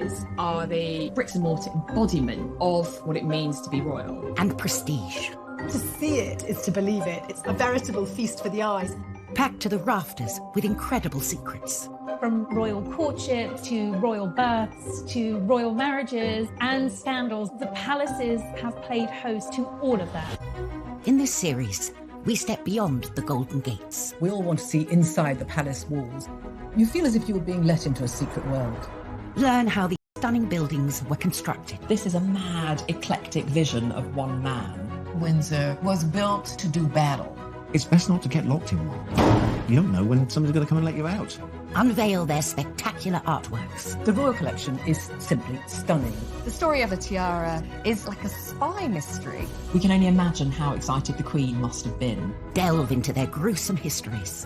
palaces are the bricks and mortar embodiment of what it means to be royal. And prestige. To see it is to believe it. It's a veritable feast for the eyes. Packed to the rafters with incredible secrets. From royal courtship to royal births to royal marriages and scandals, the palaces have played host to all of that. In this series, we step beyond the Golden Gates. We all want to see inside the palace walls. You feel as if you were being let into a secret world. Learn how the stunning buildings were constructed. This is a mad, eclectic vision of one man. Windsor was built to do battle. It's best not to get locked in one. You don't know when somebody's going to come and let you out. Unveil their spectacular artworks. The royal collection is simply stunning. The story of the tiara is like a spy mystery. We can only imagine how excited the Queen must have been. Delve into their gruesome histories.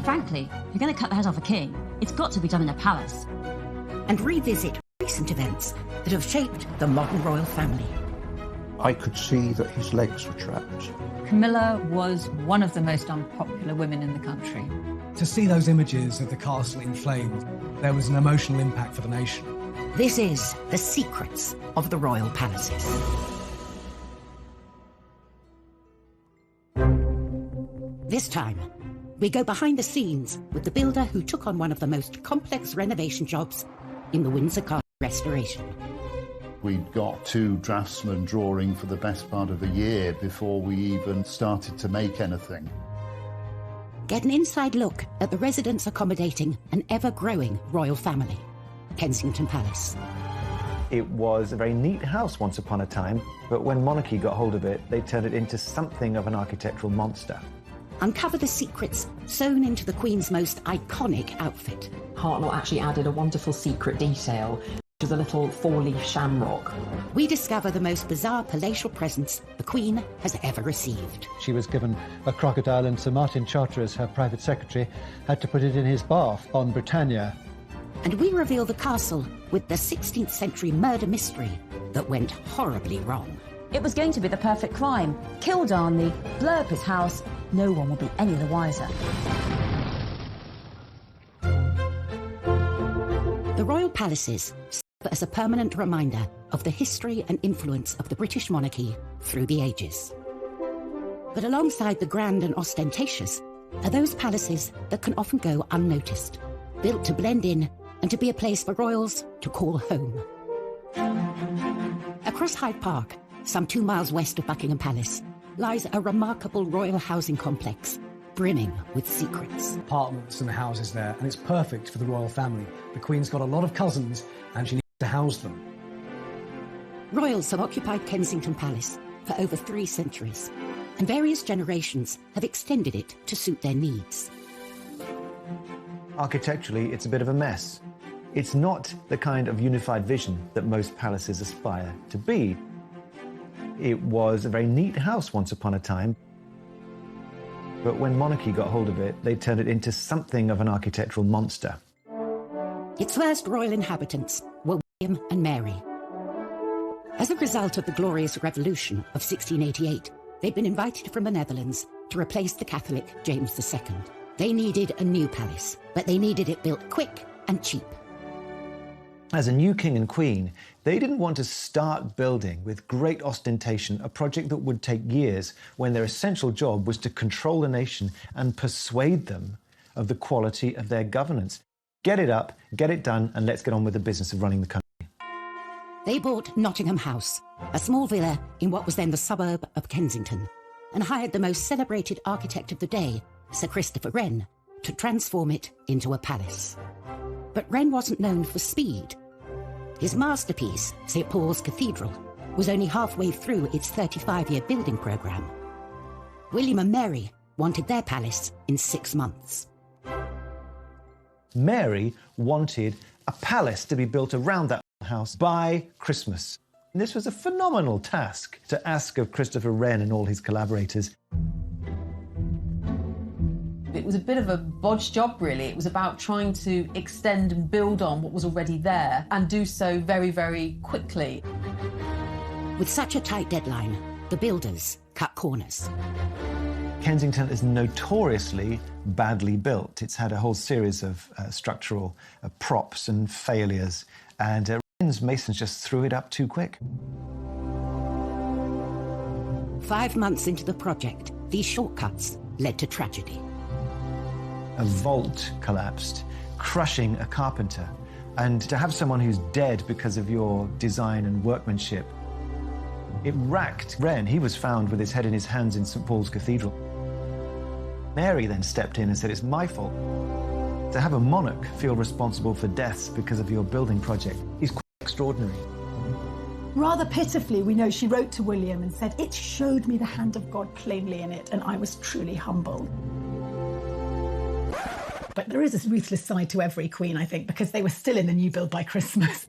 Frankly, if you're going to cut the head off a king, it's got to be done in a palace. And revisit recent events that have shaped the modern royal family. I could see that his legs were trapped. Camilla was one of the most unpopular women in the country. To see those images of the castle in flames, there was an emotional impact for the nation. This is The Secrets of the Royal Palaces. This time, we go behind the scenes with the builder who took on one of the most complex renovation jobs in the Windsor Castle restoration. We'd got 2 draftsmen drawing for the best part of a year before we even started to make anything. Get an inside look at the residents accommodating an ever-growing royal family, Kensington Palace. It was a very neat house once upon a time, but when monarchy got hold of it, they turned it into something of an architectural monster. Uncover the secrets sewn into the Queen's most iconic outfit. Hartnell actually added a wonderful secret detail, which is a little 4-leaf shamrock. We discover the most bizarre palatial presents the Queen has ever received. She was given a crocodile, and Sir Martin Charteris, her private secretary, had to put it in his bath on Britannia. And we reveal the castle with the 16th century murder mystery that went horribly wrong. It was going to be the perfect crime. Kill Darnley, blow up his house, no one will be any the wiser. The royal palaces serve as a permanent reminder of the history and influence of the British monarchy through the ages. But alongside the grand and ostentatious are those palaces that can often go unnoticed, built to blend in and to be a place for royals to call home. Across Hyde Park, some 2 miles west of Buckingham Palace, lies a remarkable royal housing complex brimming with secrets. Apartments and houses there, and it's perfect for the royal family. The Queen's got a lot of cousins, and she needs to house them. Royals have occupied Kensington Palace for over 3 centuries, and various generations have extended it to suit their needs. Architecturally, it's a bit of a mess. It's not the kind of unified vision that most palaces aspire to be. It was a very neat house once upon a time, but when monarchy got hold of it, they turned it into something of an architectural monster. Its first royal inhabitants were William and Mary. As a result of the Glorious Revolution of 1688, they'd been invited from the Netherlands to replace the Catholic James II. They needed a new palace, but they needed it built quick and cheap. As a new king and queen, they didn't want to start building with great ostentation a project that would take years when their essential job was to control the nation and persuade them of the quality of their governance. Get it up, get it done, and let's get on with the business of running the country. They bought Nottingham House, a small villa in what was then the suburb of Kensington, and hired the most celebrated architect of the day, Sir Christopher Wren, to transform it into a palace. But Wren wasn't known for speed. His masterpiece, St. Paul's Cathedral, was only halfway through its 35-year building programme. William and Mary wanted their palace in 6 months. Mary wanted a palace to be built around that house by Christmas. And this was a phenomenal task to ask of Christopher Wren and all his collaborators. It was a bit of a bodge job, really. It was about trying to extend and build on what was already there and do so very, very quickly. With such a tight deadline, the builders cut corners. Kensington is notoriously badly built. It's had a whole series of structural props and failures. and Wren's masons just threw it up too quick. 5 months into the project, these shortcuts led to tragedy. A vault collapsed, crushing a carpenter. And to have someone who's dead because of your design and workmanship, it racked Wren. He was found with his head in his hands in St. Paul's Cathedral. Mary then stepped in and said, it's my fault. To have a monarch feel responsible for deaths because of your building project is quite extraordinary. Rather pitifully, we know she wrote to William and said, it showed me the hand of God plainly in it, and I was truly humbled. But there is a ruthless side to every queen, I think, because they were still in the new build by Christmas.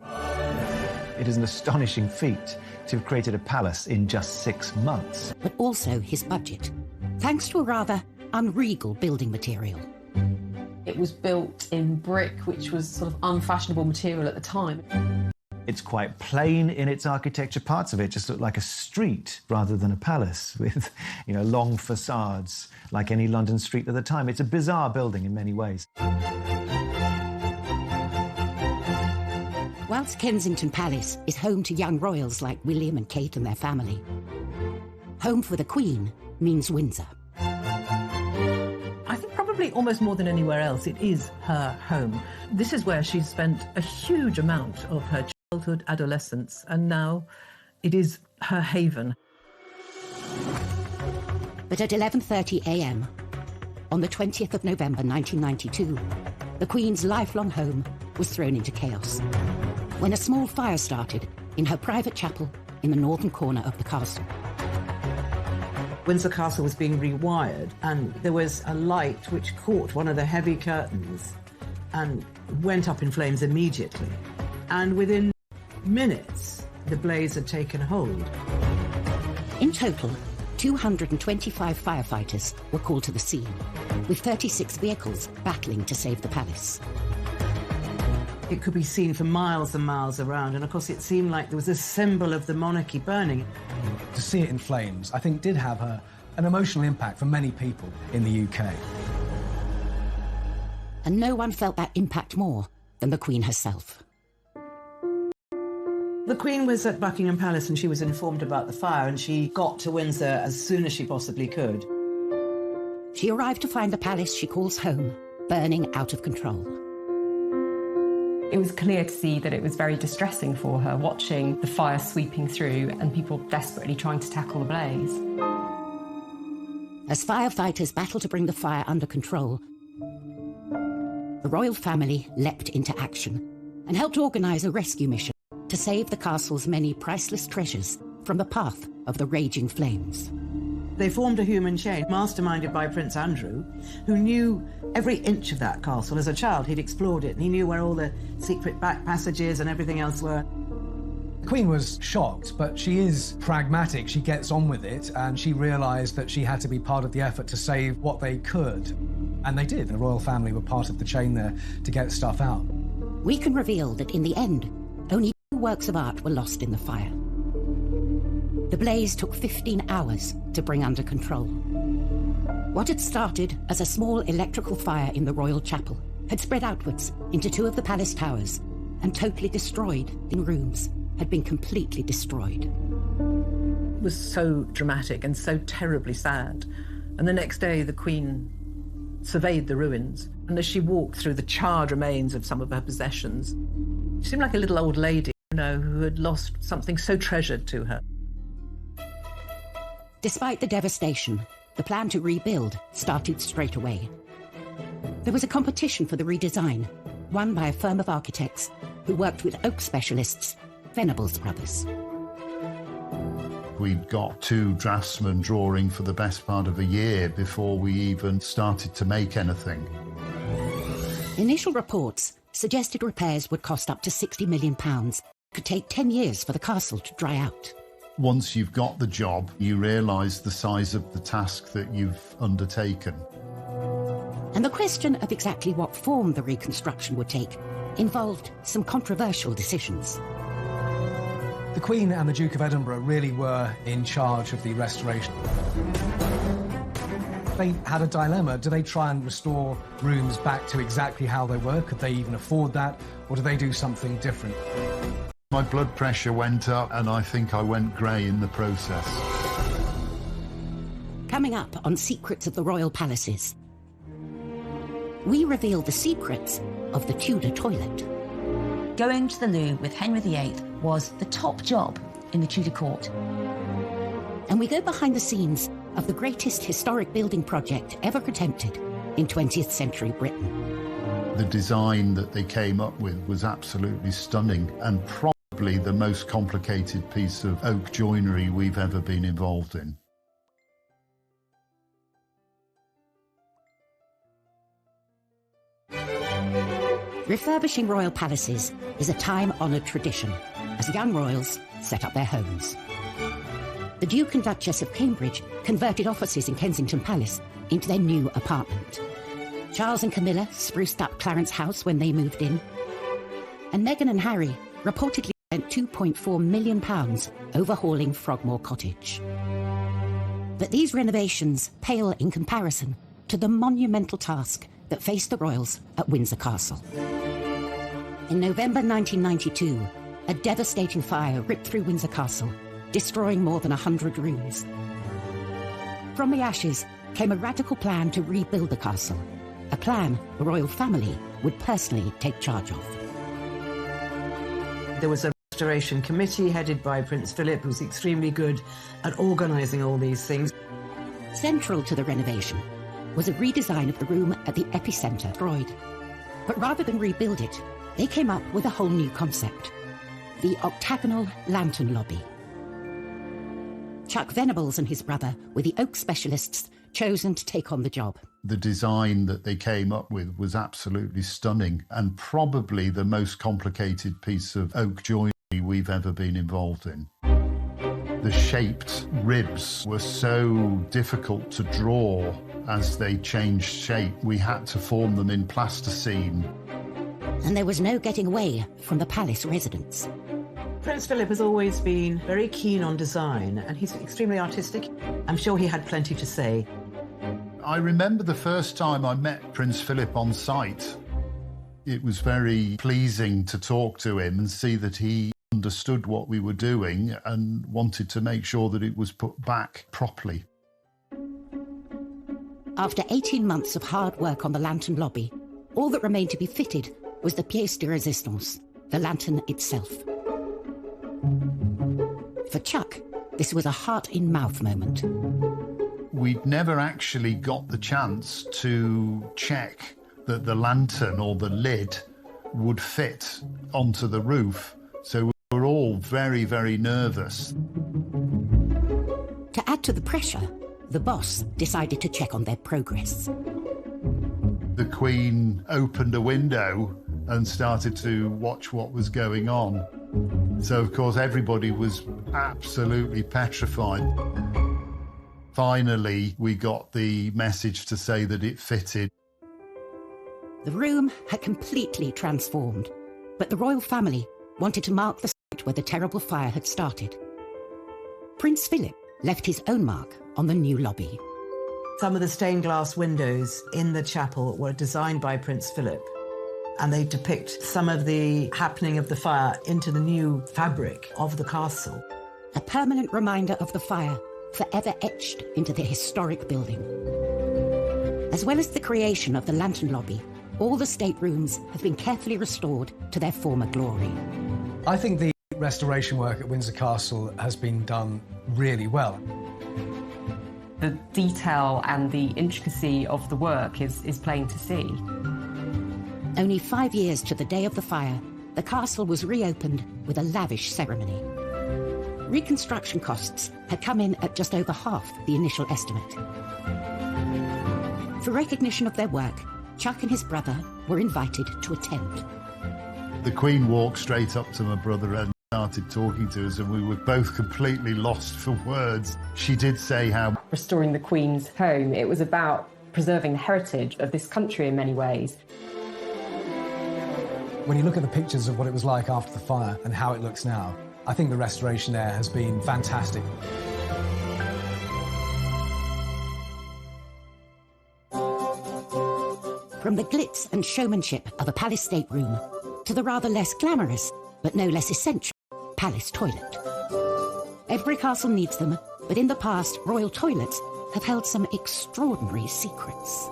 It is an astonishing feat to have created a palace in just 6 months. But also his budget, thanks to a rather unregal building material. It was built in brick, which was sort of unfashionable material at the time. It's quite plain in its architecture. Parts of it just look like a street rather than a palace with, long facades like any London street at the time. It's a bizarre building in many ways. Whilst Kensington Palace is home to young royals like William and Kate and their family, home for the Queen means Windsor. I think probably almost more than anywhere else, it is her home. This is where she's spent a huge amount of her childhood, adolescence, and now it is her haven. But at 11:30 a.m, on the 20th of November 1992, the Queen's lifelong home was thrown into chaos when a small fire started in her private chapel in the northern corner of the castle. Windsor Castle was being rewired, and there was a light which caught one of the heavy curtains and went up in flames immediately. And within minutes, the blaze had taken hold. In total, 225 firefighters were called to the scene, with 36 vehicles battling to save the palace. It could be seen for miles and miles around, and of course it seemed like there was a symbol of the monarchy burning. To see it in flames, I think, did have an emotional impact for many people in the UK. And no one felt that impact more than the Queen herself. The Queen was at Buckingham Palace and she was informed about the fire, and she got to Windsor as soon as she possibly could. She arrived to find the palace she calls home burning out of control. It was clear to see that it was very distressing for her, watching the fire sweeping through and people desperately trying to tackle the blaze. As firefighters battled to bring the fire under control, the royal family leapt into action and helped organise a rescue mission to save the castle's many priceless treasures from the path of the raging flames. They formed a human chain, masterminded by Prince Andrew, who knew every inch of that castle. As a child, he'd explored it, and he knew where all the secret back passages and everything else were. The Queen was shocked, but she is pragmatic. She gets on with it, and she realised that she had to be part of the effort to save what they could. And they did. The royal family were part of the chain there to get stuff out. We can reveal that in the end, only 2 works of art were lost in the fire. The blaze took 15 hours to bring under control. What had started as a small electrical fire in the royal chapel had spread outwards into 2 of the palace towers and totally destroyed in rooms, had been completely destroyed. It was so dramatic and so terribly sad. And the next day, the Queen surveyed the ruins, and as she walked through the charred remains of some of her possessions, she seemed like a little old lady, who had lost something so treasured to her. Despite the devastation, the plan to rebuild started straight away. There was a competition for the redesign, won by a firm of architects who worked with oak specialists, Venables Brothers. We'd got 2 draftsmen drawing for the best part of a year before we even started to make anything. Initial reports suggested repairs would cost up to £60 million. Could take 10 years for the castle to dry out. Once you've got the job, you realise the size of the task that you've undertaken. And the question of exactly what form the reconstruction would take involved some controversial decisions. The Queen and the Duke of Edinburgh really were in charge of the restoration. They had a dilemma. Do they try and restore rooms back to exactly how they were? Could they even afford that? Or do they do something different? My blood pressure went up and I think I went grey in the process. Coming up on Secrets of the Royal Palaces, we reveal the secrets of the Tudor toilet. Going to the loo with Henry VIII was the top job in the Tudor court. And we go behind the scenes of the greatest historic building project ever attempted in 20th century Britain. The design that they came up with was absolutely stunning and probably the most complicated piece of oak joinery we've ever been involved in. Refurbishing royal palaces is a time-honoured tradition as young royals set up their homes. The Duke and Duchess of Cambridge converted offices in Kensington Palace into their new apartment. Charles and Camilla spruced up Clarence House when they moved in. And Meghan and Harry reportedly spent £2.4 million overhauling Frogmore Cottage. But these renovations pale in comparison to the monumental task that faced the royals at Windsor Castle. In November 1992, a devastating fire ripped through Windsor Castle, destroying more than 100 rooms. From the ashes came a radical plan to rebuild the castle, a plan the royal family would personally take charge of. There was a restoration committee headed by Prince Philip, who was extremely good at organising all these things. Central to the renovation was a redesign of the room at the epicentre destroyed. But rather than rebuild it, they came up with a whole new concept: the octagonal lantern lobby. Chuck Venables and his brother were the oak specialists chosen to take on the job. The design that they came up with was absolutely stunning and probably the most complicated piece of oak joinery we've ever been involved in. The shaped ribs were so difficult to draw as they changed shape. We had to form them in plasticine. And there was no getting away from the palace residents. Prince Philip has always been very keen on design, and he's extremely artistic. I'm sure he had plenty to say. I remember the first time I met Prince Philip on site. It was very pleasing to talk to him and see that he understood what we were doing and wanted to make sure that it was put back properly. After 18 months of hard work on the lantern lobby, all that remained to be fitted was the pièce de résistance, the lantern itself. For Chuck, this was a heart-in-mouth moment. We'd never actually got the chance to check that the lantern or the lid would fit onto the roof, so we were all very, very nervous. To add to the pressure, the boss decided to check on their progress. The Queen opened a window and started to watch what was going on. So, of course, everybody was absolutely petrified. Finally, we got the message to say that it fitted. The room had completely transformed, but the royal family wanted to mark the site where the terrible fire had started. Prince Philip left his own mark on the new lobby. Some of the stained glass windows in the chapel were designed by Prince Philip, and they depict some of the happening of the fire into the new fabric of the castle. A permanent reminder of the fire, forever etched into the historic building. As well as the creation of the lantern lobby, all the staterooms have been carefully restored to their former glory. I think the restoration work at Windsor Castle has been done really well. The detail and the intricacy of the work is plain to see. Only 5 years to the day of the fire, the castle was reopened with a lavish ceremony. Reconstruction costs had come in at just over half the initial estimate. For recognition of their work, Chuck and his brother were invited to attend. The Queen walked straight up to my brother and started talking to us, and we were both completely lost for words. She did say how restoring the Queen's home, it was about preserving the heritage of this country in many ways. When you look at the pictures of what it was like after the fire and how it looks now, I think the restoration there has been fantastic. From the glitz and showmanship of a palace stateroom to the rather less glamorous, but no less essential, palace toilet. Every castle needs them, but in the past, royal toilets have held some extraordinary secrets.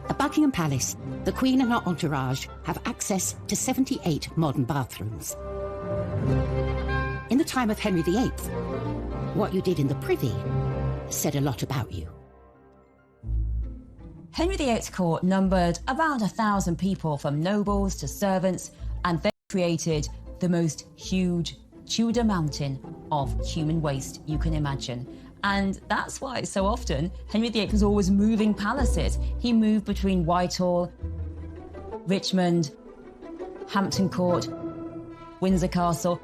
At Buckingham Palace, the Queen and her entourage have access to 78 modern bathrooms. In the time of Henry VIII, what you did in the privy said a lot about you. Henry VIII's court numbered around 1,000 people, from nobles to servants, and they created the most huge Tudor mountain of human waste you can imagine. And that's why so often Henry VIII was always moving palaces. He moved between Whitehall, Richmond, Hampton Court, Windsor Castle,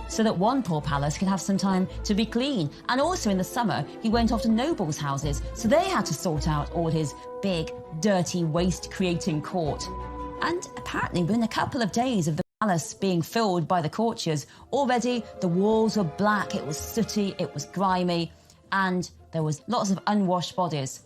so that one poor palace could have some time to be clean. And also in the summer, he went off to nobles' houses, so they had to sort out all his big, dirty, waste-creating court. And apparently, within a couple of days of the palace being filled by the courtiers, already the walls were black, it was sooty, it was grimy, and there was lots of unwashed bodies.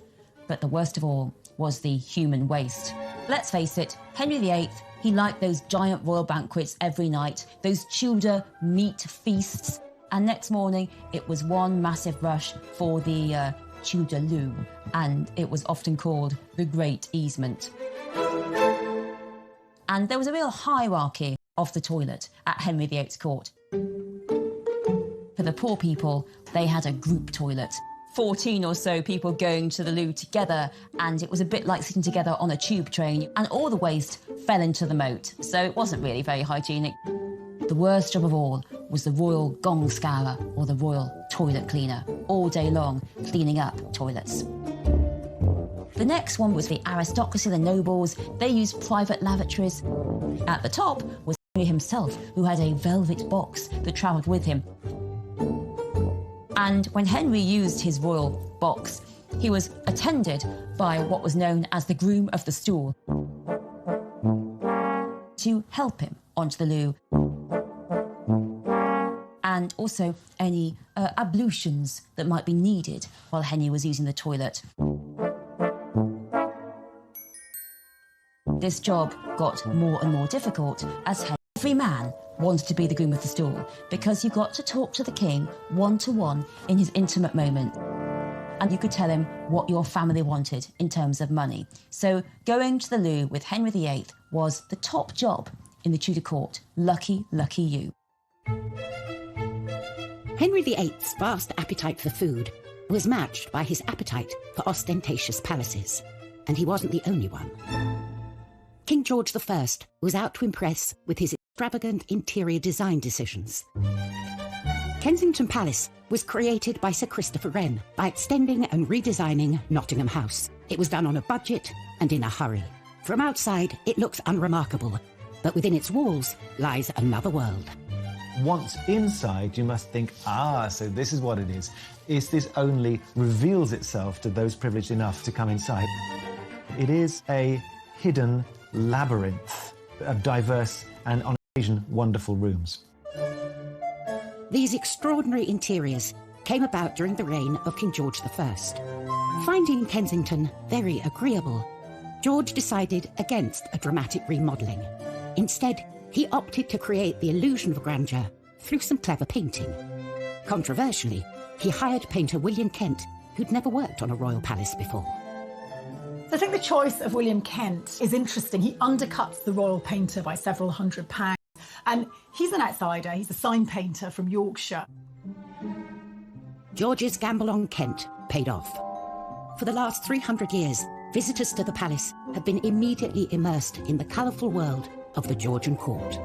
But the worst of all was the human waste. Let's face it, Henry VIII, he liked those giant royal banquets every night, those Tudor meat feasts, and next morning it was one massive rush for the Tudor loo, and it was often called the Great Easement. And there was a real hierarchy of the toilet at Henry VIII's court. For the poor people, they had a group toilet, 14 or so people going to the loo together, and it was a bit like sitting together on a tube train, and all the waste fell into the moat, so it wasn't really very hygienic. The worst job of all was the royal gong scourer, or the royal toilet cleaner, all day long cleaning up toilets. The next one was the aristocracy, the nobles. They used private lavatories. At the top was Henry himself, who had a velvet box that travelled with him. And when Henry used his royal box, he was attended by what was known as the groom of the stool to help him onto the loo, and also any ablutions that might be needed while Henry was using the toilet. This job got more and more difficult as every man wanted to be the groom of the stool, because you got to talk to the king one-to-one in his intimate moment, and you could tell him what your family wanted in terms of money. So going to the loo with Henry VIII was the top job in the Tudor court. Lucky, lucky you. Henry VIII's vast appetite for food was matched by his appetite for ostentatious palaces, and he wasn't the only one. King George I was out to impress with his extravagant interior design decisions. Kensington Palace was created by Sir Christopher Wren by extending and redesigning Nottingham House. It was done on a budget and in a hurry. From outside, it looks unremarkable, but within its walls lies another world. Once inside, you must think, so this is what it is. This only reveals itself to those privileged enough to come inside. It is a hidden labyrinth of diverse and, on occasion, wonderful rooms. These extraordinary interiors came about during the reign of King George I. Finding Kensington very agreeable, George decided against a dramatic remodelling. Instead, he opted to create the illusion of grandeur through some clever painting. Controversially, he hired painter William Kent, who'd never worked on a royal palace before. I think the choice of William Kent is interesting. He undercuts the royal painter by several £100s. And he's an outsider. He's a sign painter from Yorkshire. George's gamble on Kent paid off. For the last 300 years, visitors to the palace have been immediately immersed in the colourful world of the Georgian court.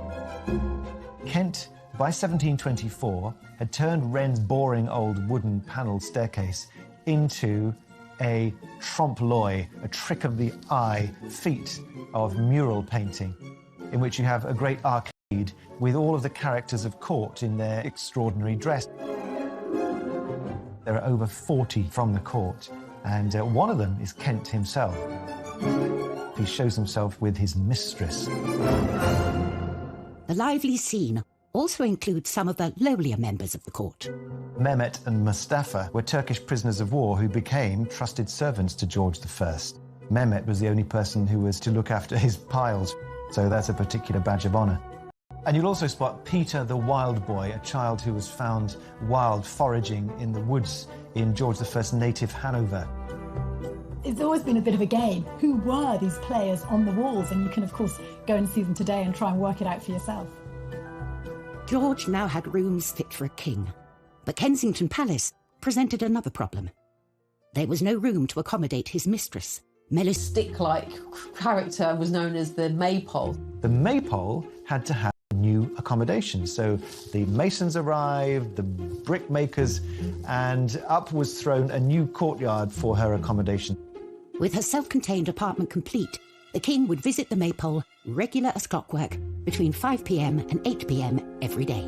Kent, by 1724, had turned Wren's boring old wooden panelled staircase into a trompe-l'oeil, a trick of the eye feat of mural painting, in which you have a great arcade with all of the characters of court in their extraordinary dress. There are over 40 from the court, and one of them is Kent himself. He shows himself with his mistress. The lively scene also includes some of the lowlier members of the court. Mehmet and Mustafa were Turkish prisoners of war who became trusted servants to George I. Mehmet was the only person who was to look after his piles, so that's a particular badge of honour. And you'll also spot Peter the Wild Boy, a child who was found wild foraging in the woods in George I's native Hanover. It's always been a bit of a game. Who were these players on the walls? And you can, of course, go and see them today and try and work it out for yourself. George now had rooms fit for a king, but Kensington Palace presented another problem. There was no room to accommodate his mistress, Melis. Stick-like character was known as the Maypole. The Maypole had to have new accommodation, so the masons arrived, the brickmakers, and up was thrown a new courtyard for her accommodation. With her self-contained apartment complete, the king would visit the Maypole, regular as clockwork, between 5 p.m. and 8 p.m. every day.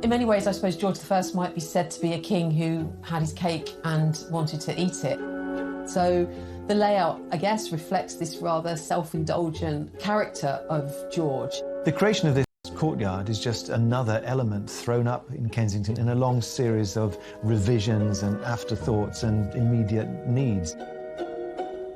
In many ways, I suppose George I might be said to be a king who had his cake and wanted to eat it. So the layout, I guess, reflects this rather self-indulgent character of George. The creation of this courtyard is just another element thrown up in Kensington in a long series of revisions and afterthoughts and immediate needs.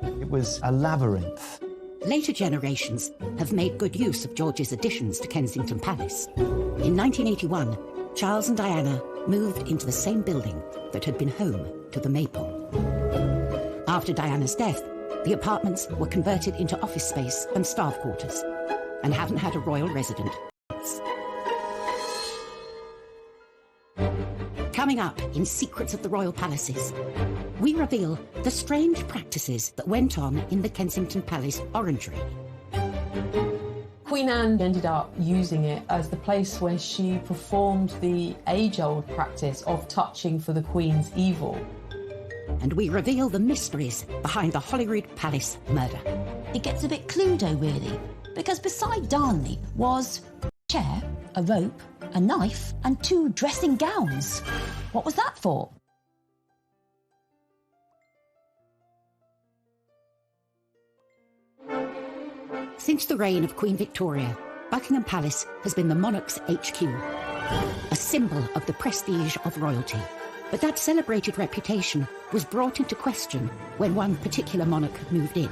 It was a labyrinth. Later generations have made good use of George's additions to Kensington Palace. In 1981, Charles and Diana moved into the same building that had been home to the Maypole. After Diana's death, the apartments were converted into office space and staff quarters, and haven't had a royal resident since. Coming up in Secrets of the Royal Palaces, we reveal the strange practices that went on in the Kensington Palace orangery. Queen Anne ended up using it as the place where she performed the age-old practice of touching for the Queen's evil. And we reveal the mysteries behind the Holyrood Palace murder. It gets a bit Cluedo, really, because beside Darnley was a chair, a rope, a knife, and 2 dressing gowns. What was that for? Since the reign of Queen Victoria, Buckingham Palace has been the monarch's HQ, a symbol of the prestige of royalty. But that celebrated reputation was brought into question when one particular monarch moved in.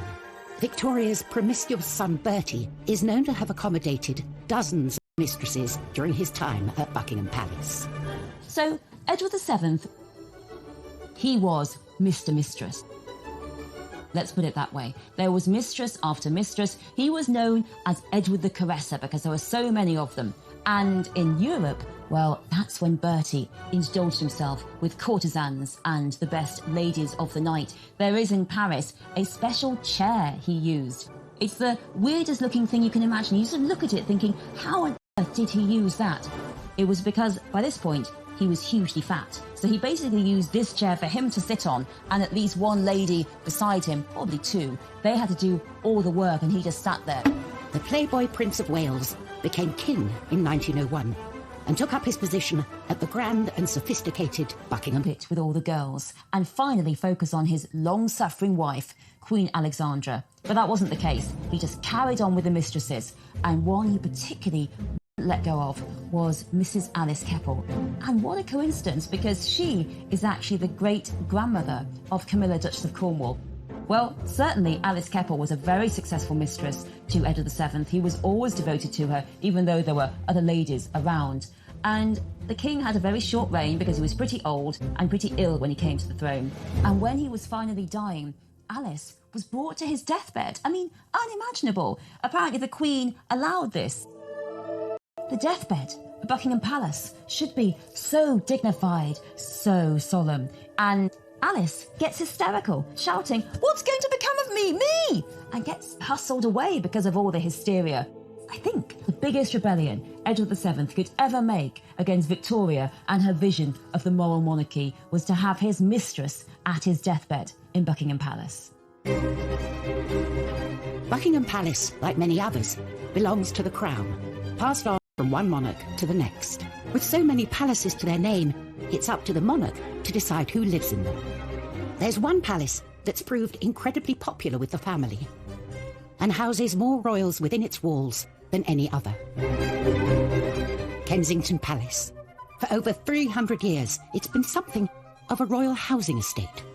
Victoria's promiscuous son Bertie is known to have accommodated dozens of mistresses during his time at Buckingham Palace. So, Edward VII, he was Mr. Mistress. Let's put it that way. There was mistress after mistress. He was known as Edward the Caresser because there were so many of them. And in Europe, well, that's when Bertie indulged himself with courtesans and the best ladies of the night. There is in Paris a special chair he used. It's the weirdest looking thing you can imagine. You sort of look at it thinking, how on earth did he use that? It was because, by this point, he was hugely fat. So he basically used this chair for him to sit on and at least one lady beside him, probably 2. They had to do all the work and he just sat there. The Playboy Prince of Wales became king in 1901 and took up his position at the grand and sophisticated Buckingham Pit with all the girls and finally focus on his long-suffering wife, Queen Alexandra. But that wasn't the case. He just carried on with the mistresses, and one he particularly let go of was Mrs. Alice Keppel. And what a coincidence, because she is actually the great-grandmother of Camilla, Duchess of Cornwall. Well, certainly Alice Keppel was a very successful mistress to Edward VII. He was always devoted to her, even though there were other ladies around. And the king had a very short reign because he was pretty old and pretty ill when he came to the throne. And when he was finally dying, Alice was brought to his deathbed. I mean, unimaginable. Apparently the Queen allowed this. The deathbed at Buckingham Palace should be so dignified, so solemn. And Alice gets hysterical, shouting, "What's going to become of me? Me!" and gets hustled away because of all the hysteria. I think the biggest rebellion Edward VII could ever make against Victoria and her vision of the moral monarchy was to have his mistress at his deathbed in Buckingham Palace. Buckingham Palace, like many others, belongs to the Crown, passed on from one monarch to the next. With so many palaces to their name, it's up to the monarch to decide who lives in them. There's one palace that's proved incredibly popular with the family and houses more royals within its walls than any other. Kensington Palace. For over 300 years, it's been something of a royal housing estate.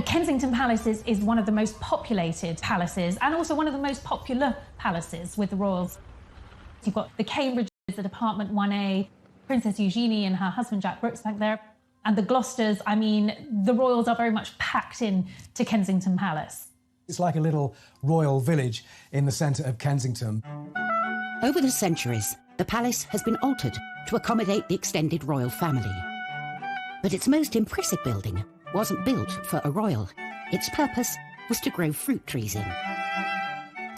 Kensington Palace is one of the most populated palaces and also one of the most popular palaces with the royals. You've got the Cambridges at Apartment 1A, Princess Eugenie and her husband Jack Brooks back there, and the Gloucesters. I mean, the royals are very much packed in to Kensington Palace. It's like a little royal village in the centre of Kensington. Over the centuries, the palace has been altered to accommodate the extended royal family. But its most impressive building wasn't built for a royal. Its purpose was to grow fruit trees in.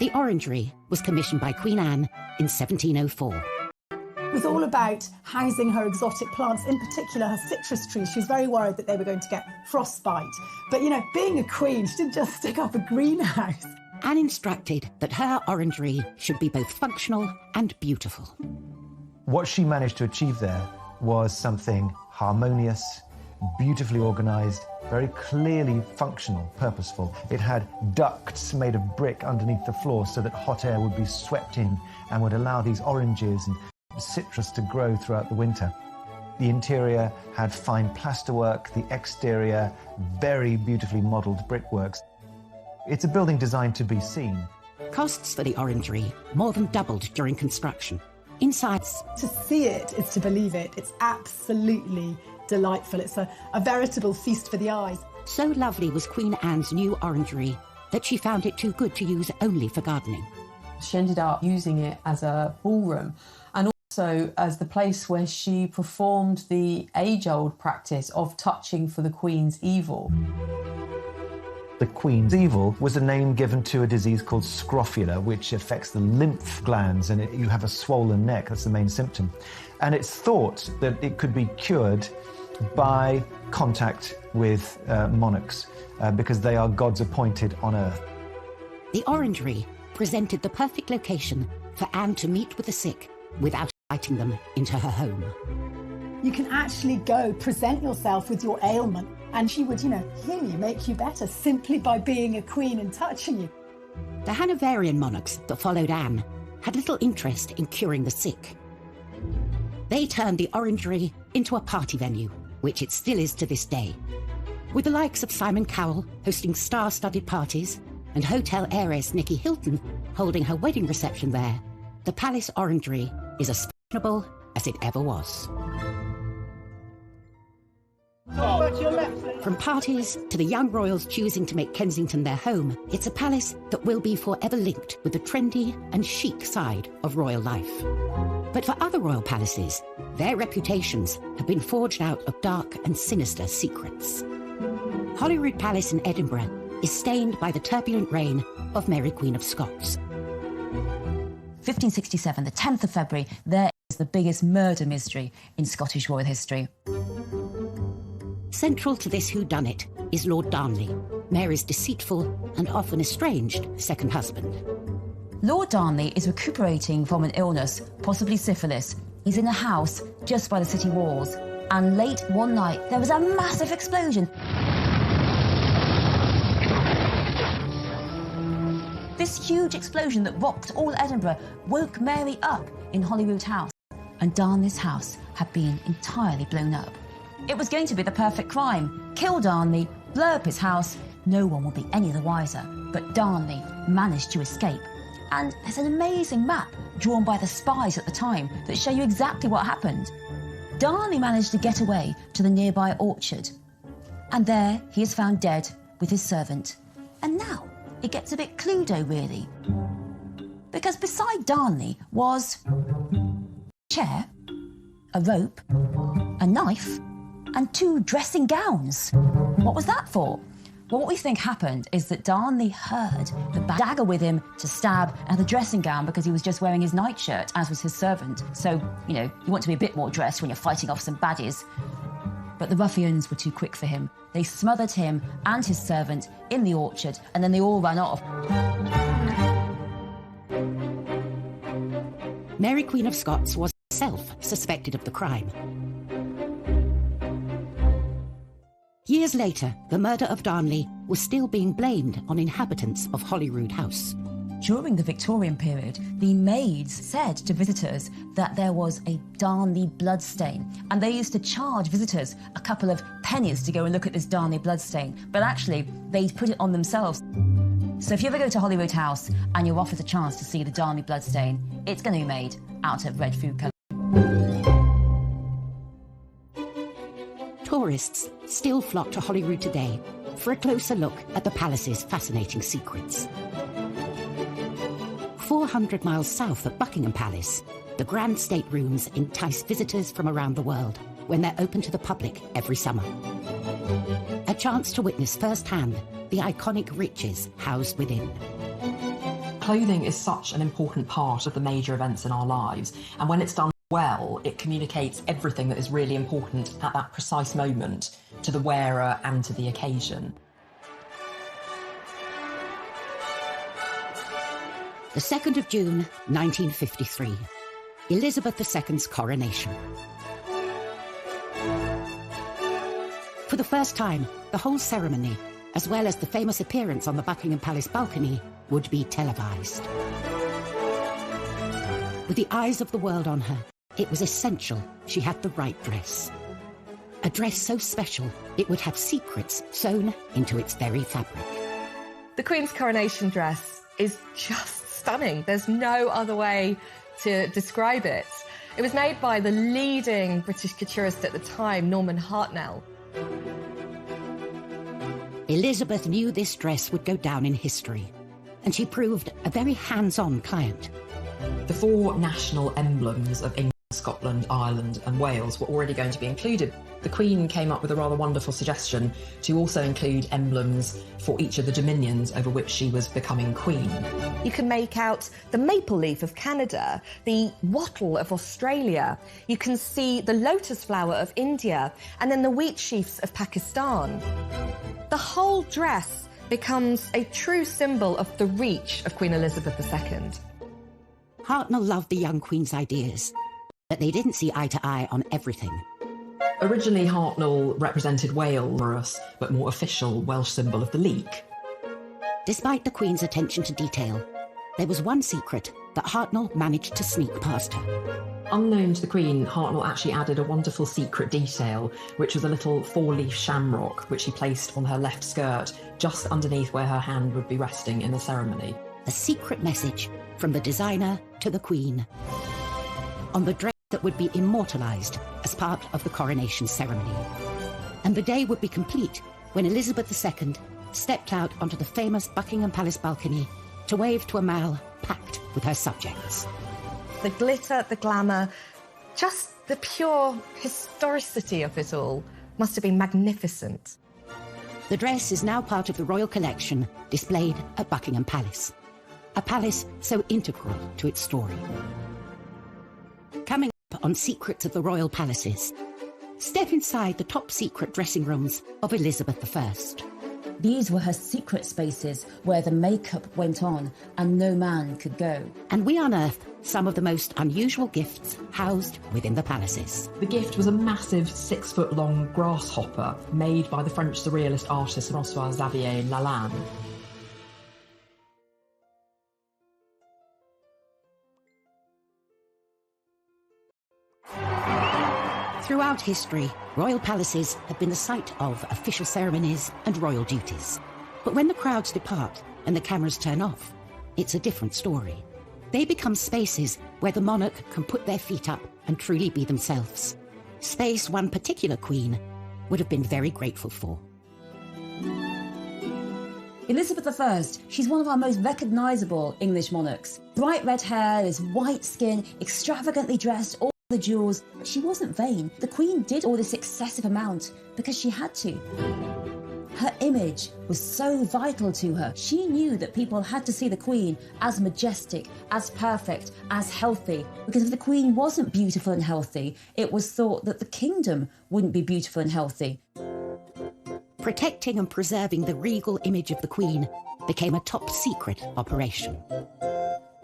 The orangery was commissioned by Queen Anne in 1704. It was all about housing her exotic plants, in particular her citrus trees. She was very worried that they were going to get frostbite. But, you know, being a queen, she didn't just stick up a greenhouse. Anne instructed that her orangery should be both functional and beautiful. What she managed to achieve there was something harmonious, beautifully organised, very clearly functional, purposeful. It had ducts made of brick underneath the floor so that hot air would be swept in and would allow these oranges and citrus to grow throughout the winter. The interior had fine plasterwork, the exterior very beautifully modelled brickworks. It's a building designed to be seen. Costs for the orangery more than doubled during construction. Inside, to see it is to believe it. It's absolutely delightful. It's a veritable feast for the eyes. So lovely was Queen Anne's new orangery that she found it too good to use only for gardening. She ended up using it as a ballroom and also as the place where she performed the age-old practice of touching for the Queen's evil. The Queen's evil was a name given to a disease called scrofula, which affects the lymph glands, and you have a swollen neck. That's the main symptom. And it's thought that it could be cured by contact with monarchs, because they are God's appointed on earth. The orangery presented the perfect location for Anne to meet with the sick without inviting them into her home. You can actually go present yourself with your ailment and she would, heal you, make you better simply by being a queen and touching you. The Hanoverian monarchs that followed Anne had little interest in curing the sick. They turned the orangery into a party venue, which it still is to this day. With the likes of Simon Cowell hosting star-studded parties and hotel heiress Nicky Hilton holding her wedding reception there, the Palace Orangery is as fashionable as it ever was. From parties to the young royals choosing to make Kensington their home, it's a palace that will be forever linked with the trendy and chic side of royal life. But for other royal palaces, their reputations have been forged out of dark and sinister secrets. Holyrood Palace in Edinburgh is stained by the turbulent reign of Mary Queen of Scots. 1567, the 10th of February, there is the biggest murder mystery in Scottish royal history. Central to this whodunit is Lord Darnley, Mary's deceitful and often estranged second husband. Lord Darnley is recuperating from an illness, possibly syphilis. He's in a house just by the city walls, and late one night there was a massive explosion. This huge explosion that rocked all Edinburgh woke Mary up in Holyrood House, and Darnley's house had been entirely blown up. It was going to be the perfect crime. Kill Darnley, blow up his house, no one would be any the wiser. But Darnley managed to escape. And there's an amazing map drawn by the spies at the time that show you exactly what happened. Darnley managed to get away to the nearby orchard. And there he is found dead with his servant. And now it gets a bit Cluedo, really. Because beside Darnley was a chair, a rope, a knife, and 2 dressing gowns. What was that for? Well, what we think happened is that Darnley heard the dagger with him to stab and the dressing gown because he was just wearing his nightshirt, as was his servant. So, you want to be a bit more dressed when you're fighting off some baddies. But the ruffians were too quick for him. They smothered him and his servant in the orchard, and then they all ran off. Mary Queen of Scots was herself suspected of the crime. Years later, the murder of Darnley was still being blamed on inhabitants of Holyrood House. During the Victorian period, the maids said to visitors that there was a Darnley bloodstain, and they used to charge visitors a couple of pennies to go and look at this Darnley bloodstain, but actually they'd put it on themselves. So if you ever go to Holyrood House and you're offered a chance to see the Darnley bloodstain, it's going to be made out of red food colour. Tourists still flock to Holyrood today for a closer look at the palace's fascinating secrets. 400 miles south of Buckingham Palace, the grand staterooms entice visitors from around the world when they're open to the public every summer. A chance to witness firsthand the iconic riches housed within. Clothing is such an important part of the major events in our lives, and when it's done well, it communicates everything that is really important at that precise moment to the wearer and to the occasion. The 2nd of June, 1953, Elizabeth II's coronation. For the first time, the whole ceremony, as well as the famous appearance on the Buckingham Palace balcony, would be televised. With the eyes of the world on her, it was essential she had the right dress. A dress so special, it would have secrets sewn into its very fabric. The Queen's coronation dress is just stunning. There's no other way to describe it. It was made by the leading British couturist at the time, Norman Hartnell. Elizabeth knew this dress would go down in history, and she proved a very hands-on client. The 4 national emblems of England, Scotland, Ireland and Wales were already going to be included. The Queen came up with a rather wonderful suggestion to also include emblems for each of the dominions over which she was becoming Queen. You can make out the maple leaf of Canada, the wattle of Australia. You can see the lotus flower of India, and then the wheat sheafs of Pakistan. The whole dress becomes a true symbol of the reach of Queen Elizabeth II. Hartnell loved the young Queen's ideas, but they didn't see eye to eye on everything. Originally, Hartnell represented Wales, but more official Welsh symbol of the leek. Despite the Queen's attention to detail, there was one secret that Hartnell managed to sneak past her. Unknown to the Queen, Hartnell actually added a wonderful secret detail, which was a little 4-leaf shamrock, which he placed on her left skirt, just underneath where her hand would be resting in the ceremony. A secret message from the designer to the Queen on the dress that would be immortalised as part of the coronation ceremony. And the day would be complete when Elizabeth II stepped out onto the famous Buckingham Palace balcony to wave to a mall packed with her subjects. The glitter, the glamour, just the pure historicity of it all must have been magnificent. The dress is now part of the royal collection displayed at Buckingham Palace, a palace so integral to its story. Coming up on Secrets of the Royal Palaces, step inside the top secret dressing rooms of Elizabeth I. These were her secret spaces where the makeup went on and no man could go. And we unearth some of the most unusual gifts housed within the palaces. The gift was a massive 6-foot-long grasshopper made by the French surrealist artist François-Xavier Lalande. Throughout history, royal palaces have been the site of official ceremonies and royal duties. But when the crowds depart and the cameras turn off, it's a different story. They become spaces where the monarch can put their feet up and truly be themselves. Space one particular queen would have been very grateful for. Elizabeth I, she's one of our most recognisable English monarchs. Bright red hair, this white skin, extravagantly dressed, all the jewels. She wasn't vain. The Queen did all this excessive amount because she had to. Her image was so vital to her. She knew that people had to see the Queen as majestic, as perfect, as healthy. Because if the Queen wasn't beautiful and healthy, it was thought that the kingdom wouldn't be beautiful and healthy. Protecting and preserving the regal image of the Queen became a top secret operation.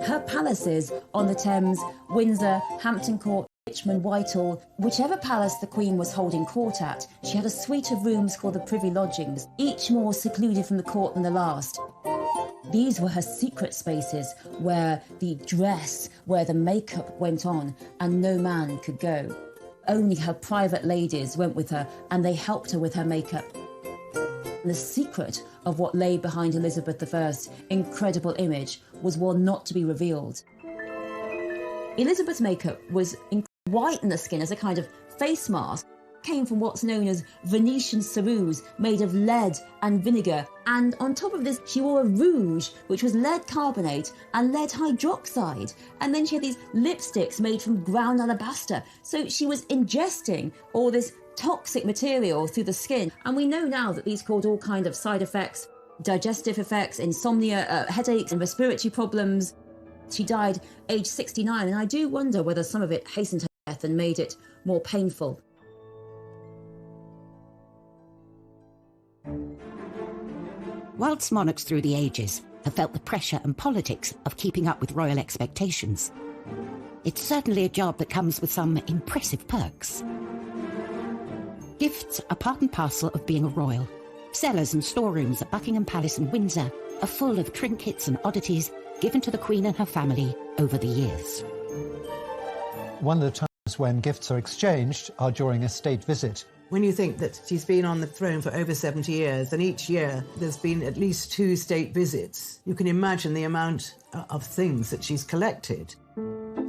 Her palaces on the Thames, Windsor, Hampton Court, Richmond, Whitehall, whichever palace the Queen was holding court at, she had a suite of rooms called the Privy Lodgings, each more secluded from the court than the last. These were her secret spaces where the dress, where the makeup went on, and no man could go. Only her private ladies went with her, and they helped her with her makeup. The secret of what lay behind Elizabeth I's incredible image was one not to be revealed. Elizabeth's makeup was white in the skin as a kind of face mask, came from what's known as Venetian ceruse, made of lead and vinegar. And on top of this, she wore a rouge, which was lead carbonate and lead hydroxide. And then she had these lipsticks made from ground alabaster. So she was ingesting all this toxic material through the skin. And we know now that these caused all kinds of side effects, digestive effects, insomnia, headaches and respiratory problems. She died aged 69, and I do wonder whether some of it hastened her death and made it more painful. Whilst monarchs through the ages have felt the pressure and politics of keeping up with royal expectations, it's certainly a job that comes with some impressive perks. Gifts are part and parcel of being a royal. Cellars and storerooms at Buckingham Palace and Windsor are full of trinkets and oddities given to the Queen and her family over the years. One of the times when gifts are exchanged are during a state visit. When you think that she's been on the throne for over 70 years, and each year there's been at least 2 state visits, you can imagine the amount of things that she's collected.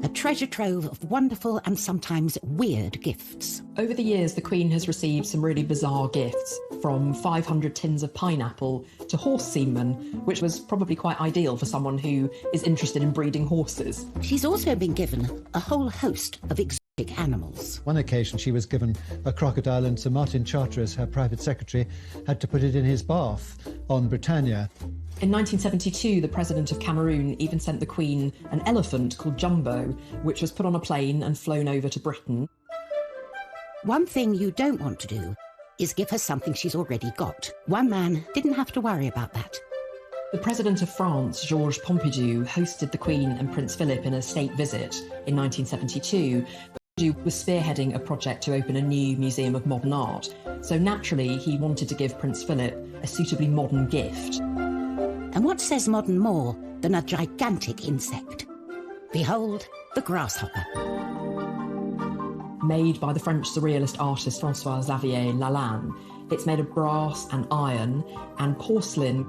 A treasure trove of wonderful and sometimes weird gifts. Over the years, the Queen has received some really bizarre gifts, from 500 tins of pineapple to horse semen, which was probably quite ideal for someone who is interested in breeding horses. She's also been given a whole host of exotic animals. One occasion she was given a crocodile, and Sir Martin Charteris, her private secretary, had to put it in his bath on Britannia. In 1972, the President of Cameroon even sent the Queen an elephant called Jumbo, which was put on a plane and flown over to Britain. One thing you don't want to do is give her something she's already got. One man didn't have to worry about that. The President of France, Georges Pompidou, hosted the Queen and Prince Philip in a state visit in 1972. Pompidou was spearheading a project to open a new museum of modern art, so naturally he wanted to give Prince Philip a suitably modern gift. And what says modern more than a gigantic insect? Behold, the grasshopper. Made by the French surrealist artist François-Xavier Lalanne, it's made of brass and iron and porcelain.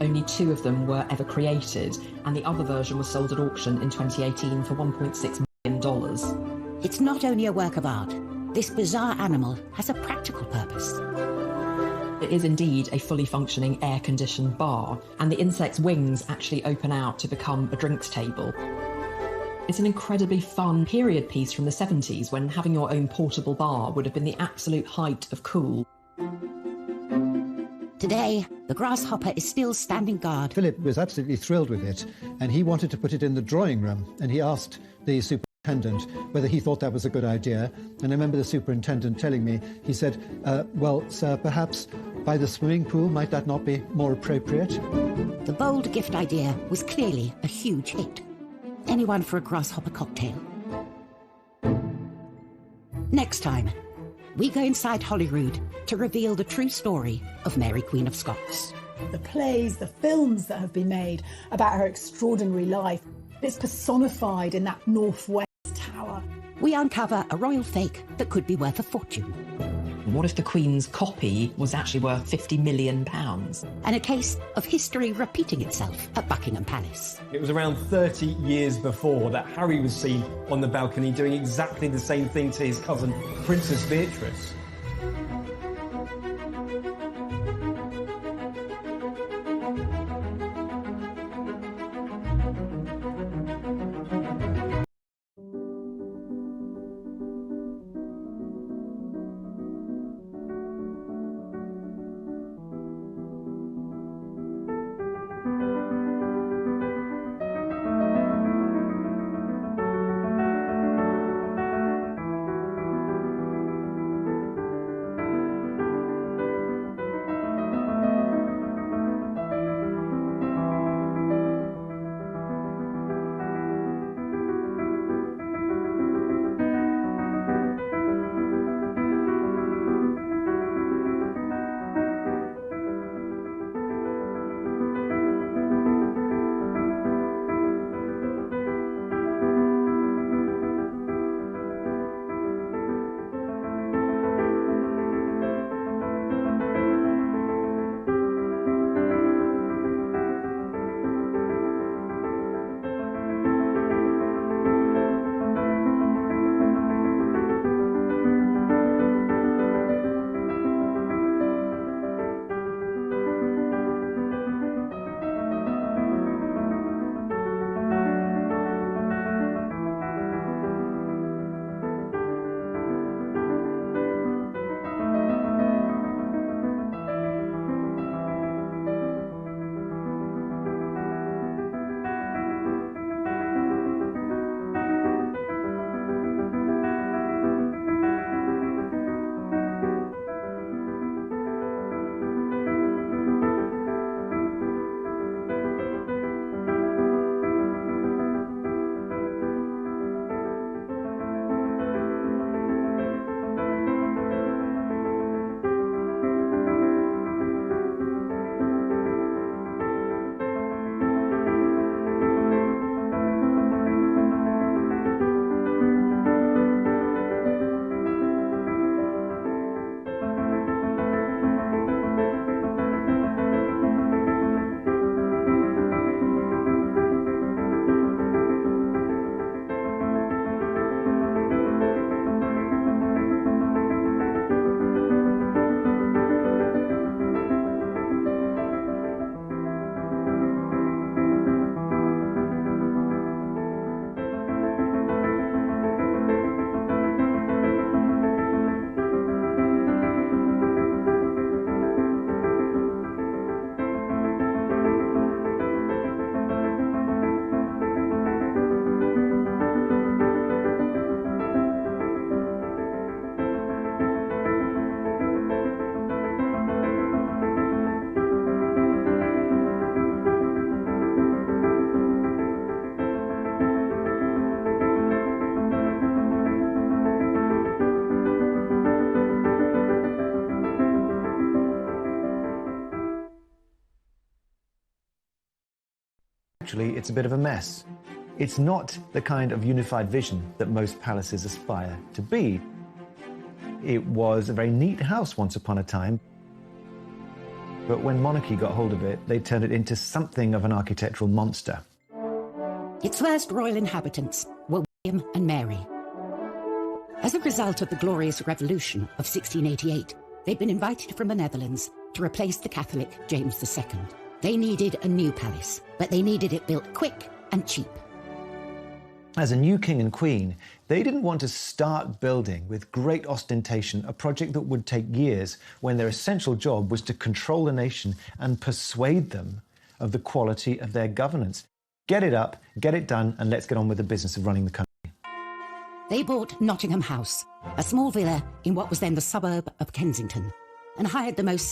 Only 2 of them were ever created, and the other version was sold at auction in 2018 for $1.6 million. It's not only a work of art. This bizarre animal has a practical purpose. It is indeed a fully functioning air-conditioned bar, and the insect's wings actually open out to become a drinks table. It's an incredibly fun period piece from the 70s, when having your own portable bar would have been the absolute height of cool. Today, the grasshopper is still standing guard. Philip was absolutely thrilled with it, and he wanted to put it in the drawing room, and he asked the superintendent whether he thought that was a good idea. And I remember the superintendent telling me, he said, well, sir, perhaps by the swimming pool, might that not be more appropriate? The bold gift idea was clearly a huge hit. Anyone for a grasshopper cocktail? Next time, we go inside Holyrood to reveal the true story of Mary, Queen of Scots. The plays, the films that have been made about her extraordinary life, it's personified in that Northwest Tower. We uncover a royal fake that could be worth a fortune. What if the Queen's copy was actually worth £50 million? And a case of history repeating itself at Buckingham Palace. It was around 30 years before that Harry was seen on the balcony doing exactly the same thing to his cousin, Princess Beatrice. Actually, it's a bit of a mess. It's not the kind of unified vision that most palaces aspire to be. It was a very neat house once upon a time, but when monarchy got hold of it, they turned it into something of an architectural monster. Its first royal inhabitants were William and Mary. As a result of the Glorious Revolution of 1688, they'd been invited from the Netherlands to replace the Catholic James II. They needed a new palace, but they needed it built quick and cheap. As a new king and queen, they didn't want to start building with great ostentation a project that would take years when their essential job was to control the nation and persuade them of the quality of their governance. Get it up, get it done, and let's get on with the business of running the country. They bought Nottingham House, a small villa in what was then the suburb of Kensington, and hired the most